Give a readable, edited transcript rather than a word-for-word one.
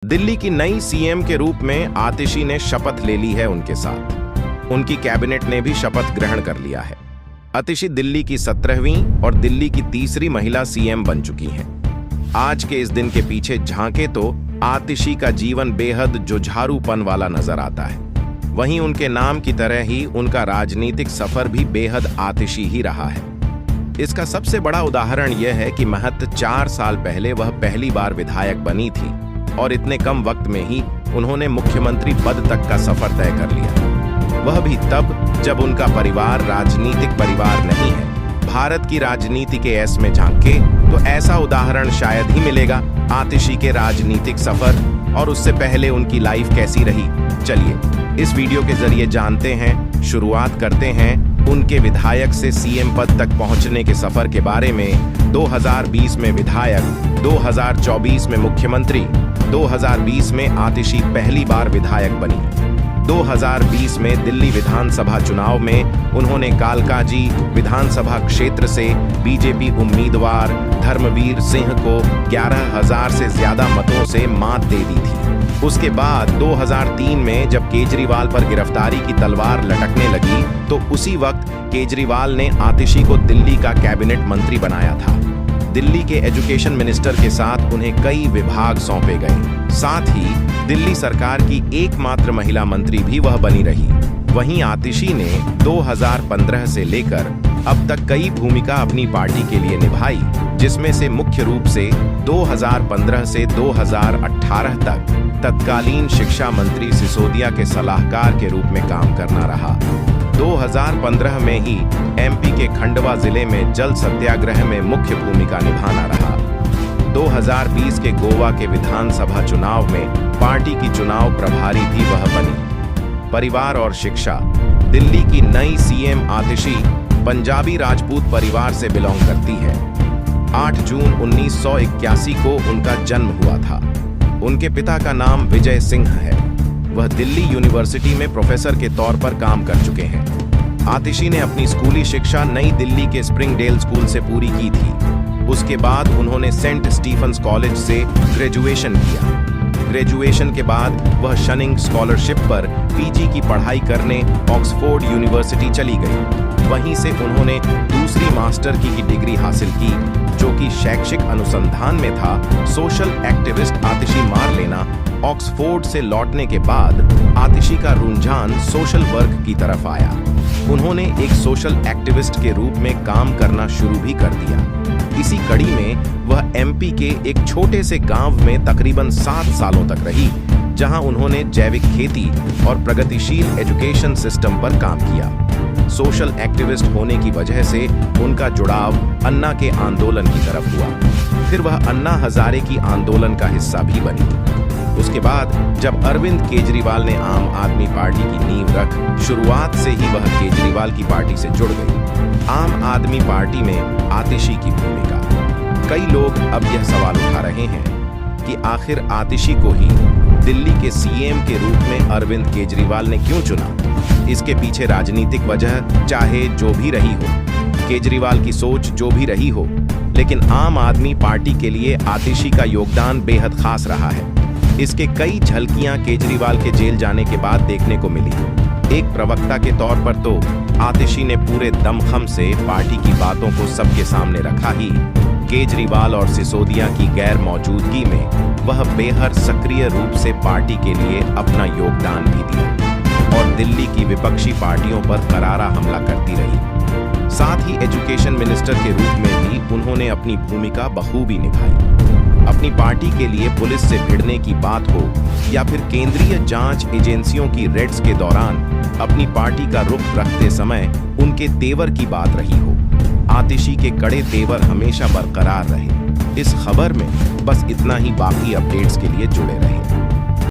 दिल्ली की नई सीएम के रूप में आतिशी ने शपथ ले ली है उनके साथ। उनकी कैबिनेट ने भी शपथ ग्रहण कर लिया है। आतिशी दिल्ली की 17वीं और दिल्ली की तीसरी महिला सीएम बन चुकी हैं। आज के इस दिन के पीछे झांके तो आतिशी का जीवन बेहद जुझारूपन वाला नजर आता है। वहीं उनके नाम की तरह ही उनका राजनीतिक सफर भी बेहद आतिशी ही रहा है। इसका सबसे बड़ा उदाहरण यह है कि महज 4 साल पहले वह पहली बार विधायक बनी थी और इतने कम वक्त में ही उन्होंने मुख्यमंत्री पद तक का सफर तय कर लिया। वह भी तब जब उनका परिवार राजनीतिक परिवार नहीं है। भारत की राजनीति के ऐस में झांके तो ऐसा उदाहरण शायद ही मिलेगा। आतिशी के राजनीतिक सफर और उससे पहले उनकी लाइफ कैसी रही, चलिए इस वीडियो के जरिए जानते हैं। शुरुआत करते हैं उनके विधायक से सीएम पद तक पहुंचने के सफर के बारे में। 2020 में विधायक, 2024 में मुख्यमंत्री, 2020 में आतिशी पहली बार विधायक बनी। 2020 में दिल्ली विधानसभा चुनाव में उन्होंने कालकाजी विधानसभा क्षेत्र से बीजेपी उम्मीदवार धर्मवीर सिंह को 11,000 से ज्यादा मतों से मात दे दी थी। उसके बाद 2003 में जब केजरीवाल पर गिरफ्तारी की तलवार लटकने लगी तो उसी वक्त केजरीवाल ने आतिशी को दिल्ली का कैबिनेट मंत्री बनाया था। दिल्ली के एजुकेशन मिनिस्टर के साथ उन्हें कई विभाग सौंपे गए। साथ ही दिल्ली सरकार की एकमात्र महिला मंत्री भी वह बनी रही। वहीं आतिशी ने 2015 से लेकर अब तक कई भूमिका अपनी पार्टी के लिए निभाई, जिसमें से मुख्य रूप से 2015 से 2018 तक तत्कालीन शिक्षा मंत्री सिसोदिया के सलाहकार के रूप में काम करना रहा। 2015 में ही एमपी के खंडवा जिले में जल सत्याग्रह में मुख्य भूमिका निभाना रहा। 2020 के गोवा के विधानसभा चुनाव में पार्टी की चुनाव प्रभारी भी वह बनी। परिवार और शिक्षा। दिल्ली की नई सीएम आतिशी पंजाबी राजपूत परिवार से बिलोंग करती है। 8 जून 1981 को उनका जन्म हुआ था। उनके पिता का नाम विजय सिंह है। वह दिल्ली यूनिवर्सिटी में प्रोफेसर के तौर पर काम कर चुके हैं। आतिशी ने अपनी स्कूली शिक्षा नई दिल्ली के स्प्रिंगडेल स्कूल से पूरी की थी। उसके बाद उन्होंने सेंट स्टीफंस कॉलेज से ग्रेजुएशन किया। ग्रेजुएशन के बाद वह शनिंग स्कॉलरशिप पर पीजी की पढ़ाई करने ऑक्सफोर्ड यूनिवर्सिटी चली गई। वहीं से उन्होंने दूसरी मास्टर की डिग्री हासिल की, जो कि शैक्षिक अनुसंधान में था। सोशल एक्टिविस्ट आतिशी मार्लेना ऑक्सफोर्ड से लौटने के बाद आतिशी का रुझान सोशल वर्क की तरफ आया। उन्होंने एक सोशल एक्टिविस्ट के रूप में काम करना शुरू भी कर दिया। इसी कड़ी में वह एमपी के एक छोटे से गांव में तकरीबन 7 सालों तक रही, जहां उन्होंने जैविक खेती और प्रगतिशील एजुकेशन सिस्टम पर काम किया। सोशल एक्टिविस्ट होने की वजह से उनका जुड़ाव अन्ना के आंदोलन की तरफ हुआ। फिर वह अन्ना हजारे की आंदोलन का हिस्सा भी बनी। उसके बाद जब अरविंद केजरीवाल ने आम आदमी पार्टी की नींव रख, शुरुआत से ही वह केजरीवाल की पार्टी से जुड़ गई। आम आदमी पार्टी में आतिशी की भूमिका। कई लोग अब यह सवाल उठा रहे हैं कि आखिर आतिशी को ही दिल्ली के सीएम के रूप में अरविंद केजरीवाल ने क्यों चुना। इसके पीछे राजनीतिक वजह चाहे जो भी रही हो, केजरीवाल की सोच जो भी रही हो, लेकिन आम आदमी पार्टी के लिए आतिशी का योगदान बेहद खास रहा है। इसके कई झलकियां केजरीवाल के जेल जाने के बाद देखने को मिली। एक प्रवक्ता के तौर पर तो आतिशी ने पूरे दमखम से पार्टी की बातों को सबके सामने रखा ही, केजरीवाल और सिसोदिया की गैर मौजूदगी में वह बेहद सक्रिय रूप से पार्टी के लिए अपना योगदान भी दिया और दिल्ली की विपक्षी पार्टियों पर करारा हमला करती रही। साथ ही एजुकेशन मिनिस्टर के रूप में भी उन्होंने अपनी भूमिका बखूबी निभाई। अपनी पार्टी के लिए पुलिस से भिड़ने की बात हो या फिर केंद्रीय जांच एजेंसियों की रेड्स के दौरान अपनी पार्टी का रुख रखते समय उनके तेवर की बात रही हो, आतिशी के कड़े तेवर हमेशा बरकरार रहे। इस खबर में बस इतना ही। बाकी अपडेट्स के लिए जुड़े रहें।